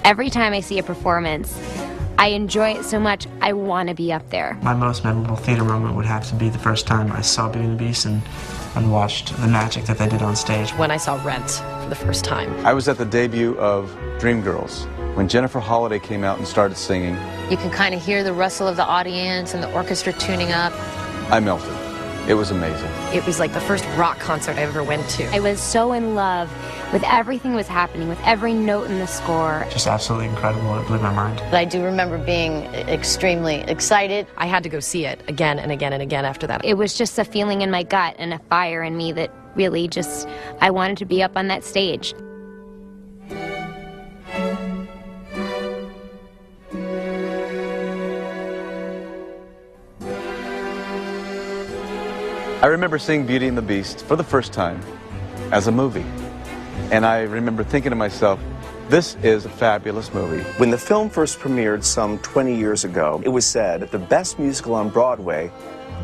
Every time I see a performance, I enjoy it so much, I want to be up there. My most memorable theater moment would have to be the first time I saw Beauty and the Beast and watched the magic that they did on stage. When I saw Rent for the first time. I was at the debut of Dreamgirls when Jennifer Holliday came out and started singing. You can kind of hear the rustle of the audience and the orchestra tuning up. I melted. It was amazing. It was like the first rock concert I ever went to. I was so in love with everything that was happening, with every note in the score. Just absolutely incredible. It blew my mind. I do remember being extremely excited. I had to go see it again and again and again after that. It was just a feeling in my gut and a fire in me that really just, I wanted to be up on that stage. I remember seeing Beauty and the Beast for the first time as a movie. And I remember thinking to myself, this is a fabulous movie. When the film first premiered some 20 years ago, it was said that the best musical on Broadway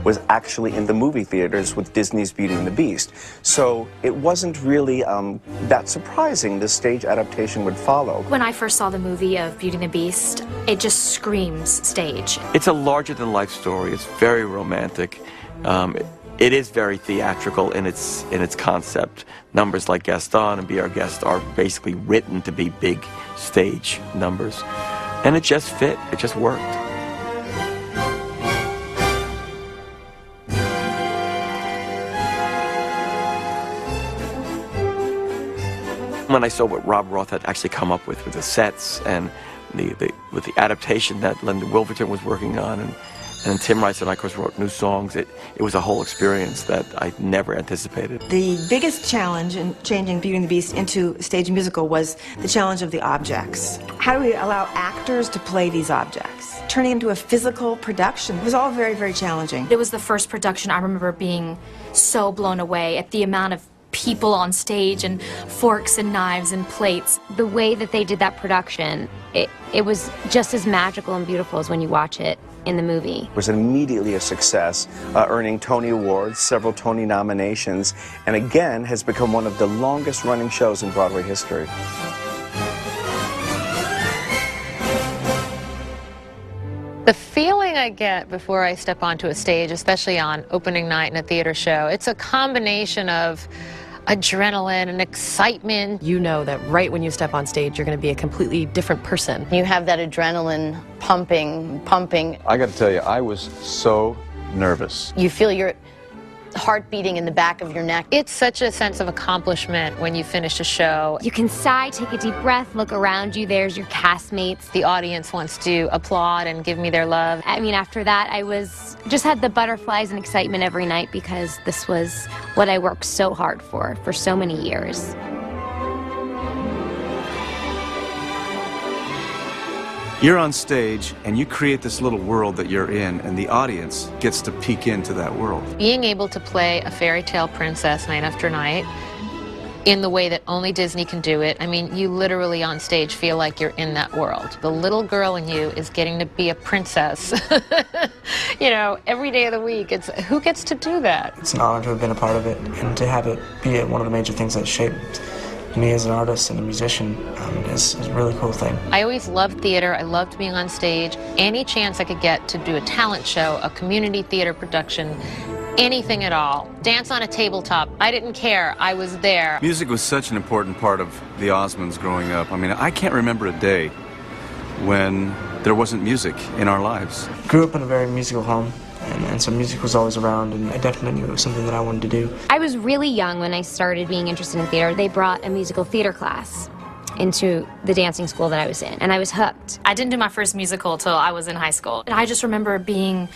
was actually in the movie theaters with Disney's Beauty and the Beast. So it wasn't really that surprising the stage adaptation would follow. When I first saw the movie of Beauty and the Beast, it just screams stage. It's a larger-than-life story. It's very romantic. It is very theatrical in its concept. Numbers like Gaston and Be Our Guest are basically written to be big stage numbers. And it just fit. It just worked. When I saw what Rob Roth had actually come up with the sets and with the adaptation that Linda Wilverton was working on, and Tim Rice and I, of course, wrote new songs. It was a whole experience that I never anticipated. The biggest challenge in changing Beauty and the Beast into a stage musical was the challenge of the objects. How do we allow actors to play these objects? Turning into a physical production. It was all very, very challenging. It was the first production I remember being so blown away at the amount of people on stage and forks and knives and plates. The way that they did that production, it was just as magical and beautiful as when you watch it in the movie. It was immediately a success, earning Tony Awards, several Tony nominations, and again has become one of the longest running shows in Broadway history. The feeling I get before I step onto a stage, especially on opening night in a theater show, it's a combination of adrenaline and excitement. You know that right when you step on stage, you're going to be a completely different person. You have that adrenaline pumping. I got to tell you, I was so nervous. You feel your heart beating in the back of your neck. It's such a sense of accomplishment when you finish a show. You can sigh, take a deep breath, look around you, there's your castmates. The audience wants to applaud and give me their love. I mean, after that, I just had the butterflies and excitement every night because this was what I worked so hard for so many years. You're on stage and you create this little world that you're in, and the audience gets to peek into that world. Being able to play a fairy tale princess night after night in the way that only Disney can do it, I mean, you literally on stage feel like you're in that world. The little girl in you is getting to be a princess. You know, every day of the week. Who gets to do that? It's an honor to have been a part of it and to have it be one of the major things that shaped me as an artist and a musician is a really cool thing. I always loved theater. I loved being on stage. Any chance I could get to do a talent show, a community theater production, anything at all. Dance on a tabletop. I didn't care. I was there. Music was such an important part of the Osmonds growing up. I mean, I can't remember a day when there wasn't music in our lives. Grew up in a very musical home. And so music was always around, and I definitely knew it was something that I wanted to do. I was really young when I started being interested in theater. They brought a musical theater class into the dancing school that I was in, and I was hooked. I didn't do my first musical till I was in high school. And I just remember being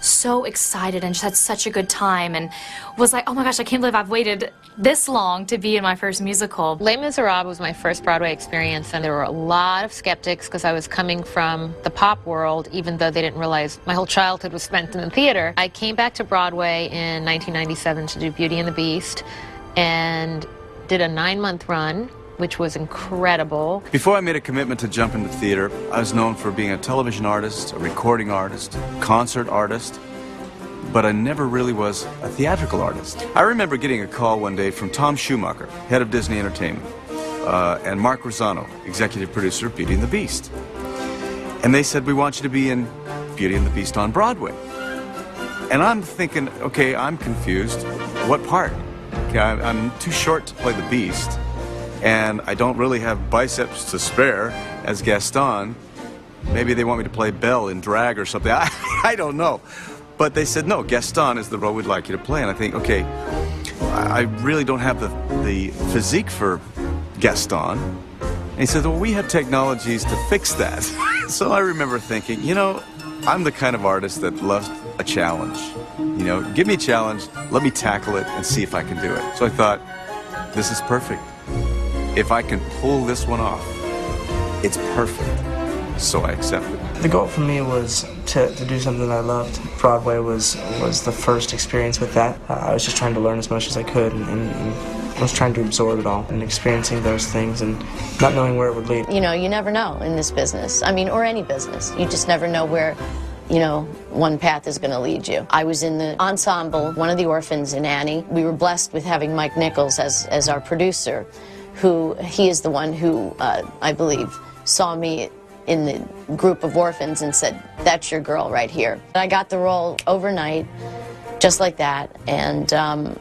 so excited and just had such a good time and was like, oh my gosh, I can't believe I've waited this long to be in my first musical. Les Miserables was my first Broadway experience, and there were a lot of skeptics because I was coming from the pop world, even though they didn't realize my whole childhood was spent in the theater. I came back to Broadway in 1997 to do Beauty and the Beast and did a 9-month run, which was incredible. Before I made a commitment to jump into theater, I was known for being a television artist, a recording artist, concert artist, but I never really was a theatrical artist. I remember getting a call one day from Tom Schumacher, head of Disney Entertainment, and Mark Rosano, executive producer of Beauty and the Beast. And they said, we want you to be in Beauty and the Beast on Broadway. And I'm thinking, okay, I'm confused. What part? Okay, I'm too short to play the Beast, and I don't really have biceps to spare as Gaston. Maybe they want me to play Belle in drag or something. I don't know. But they said, no, Gaston is the role we'd like you to play. And I think, okay, I really don't have the physique for Gaston. And he said, well, we have technologies to fix that. So I remember thinking, you know, I'm the kind of artist that loves a challenge. You know, give me a challenge, let me tackle it and see if I can do it. So I thought, this is perfect. If I can pull this one off, it's perfect. So I accepted. The goal for me was to do something that I loved. Broadway was the first experience with that. I was just trying to learn as much as I could, and I was trying to absorb it all and experiencing those things and not knowing where it would lead. You know, you never know in this business. I mean, or any business. You just never know where, you know, one path is going to lead you. I was in the ensemble, one of the orphans in Annie. We were blessed with having Mike Nichols as our producer, he is the one who, I believe, saw me in the group of orphans and said, that's your girl right here. I got the role overnight, just like that, and,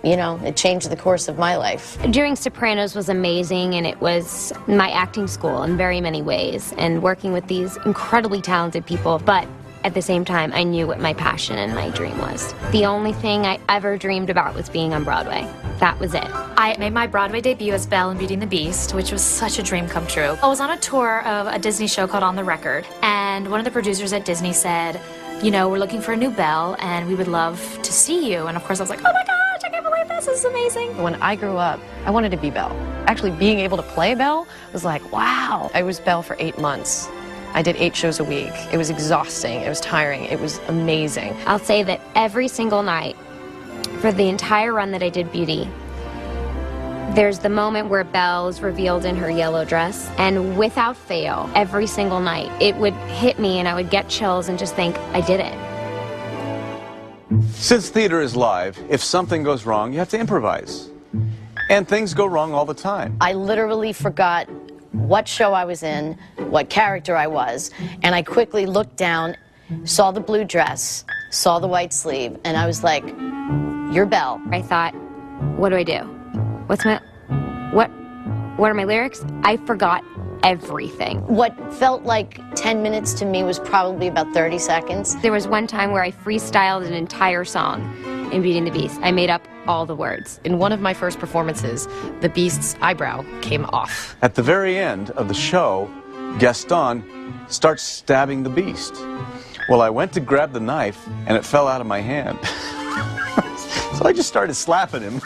you know, it changed the course of my life. Doing Sopranos was amazing, and it was my acting school in very many ways, and working with these incredibly talented people, but at the same time, I knew what my passion and my dream was. The only thing I ever dreamed about was being on Broadway. That was it. I made my Broadway debut as Belle in Beauty and the Beast, which was such a dream come true. I was on a tour of a Disney show called On the Record, and one of the producers at Disney said, you know, we're looking for a new Belle, and we would love to see you. And of course, I was like, oh my gosh, I can't believe this is amazing. When I grew up, I wanted to be Belle. Actually, being able to play Belle was like, wow. I was Belle for 8 months. I did 8 shows a week. It was exhausting. It was tiring. It was amazing. I'll say that every single night, for the entire run that I did Beauty, there's the moment where Belle is revealed in her yellow dress, and without fail, every single night, it would hit me and I would get chills and just think, I did it. Since theater is live, if something goes wrong, you have to improvise. And things go wrong all the time. I literally forgot what show I was in, what character I was, and I quickly looked down, saw the blue dress, saw the white sleeve, and I was like, you're Belle. I thought, what do I do? What are my lyrics? I forgot everything. What felt like 10 minutes to me was probably about 30 seconds. There was one time where I freestyled an entire song in Beauty and the Beast. I made up all the words. In one of my first performances, the Beast's eyebrow came off. At the very end of the show, Gaston starts stabbing the Beast. Well, I went to grab the knife, and it fell out of my hand. So I just started slapping him.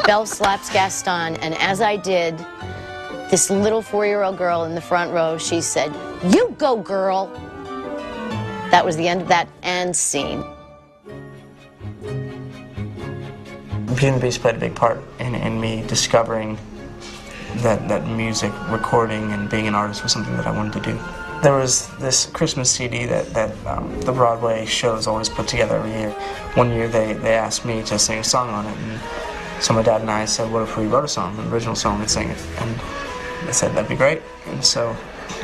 Belle slaps Gaston, and as I did, this little 4-year-old girl in the front row, she said, you go, girl. That was the end of that and scene. Beauty and the Beast played a big part in me discovering that music, recording, and being an artist was something that I wanted to do. There was this Christmas CD that the Broadway shows always put together every year. One year they asked me to sing a song on it, and so my dad and I said, what if we wrote a song, an original song, and sang it? And they said, that'd be great. And so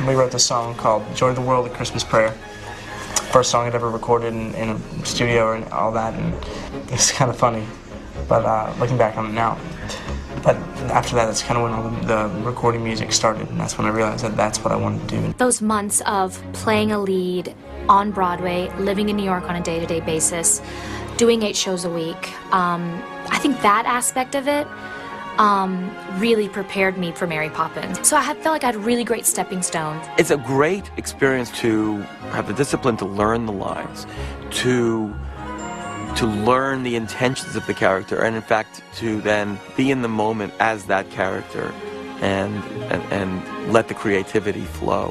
we wrote this song called Joy the World, A Christmas Prayer. First song I'd ever recorded in a studio and all that, and it's kind of funny, but looking back on it now. But after that, that's kind of when all the recording music started, and that's when I realized that that's what I wanted to do. Those months of playing a lead on Broadway, living in New York on a day-to-day basis, doing 8 shows a week, I think that aspect of it really prepared me for Mary Poppins. So I felt like I had really great stepping stones. It's a great experience to have the discipline to learn the lines, to learn the intentions of the character, and in fact to then be in the moment as that character and let the creativity flow.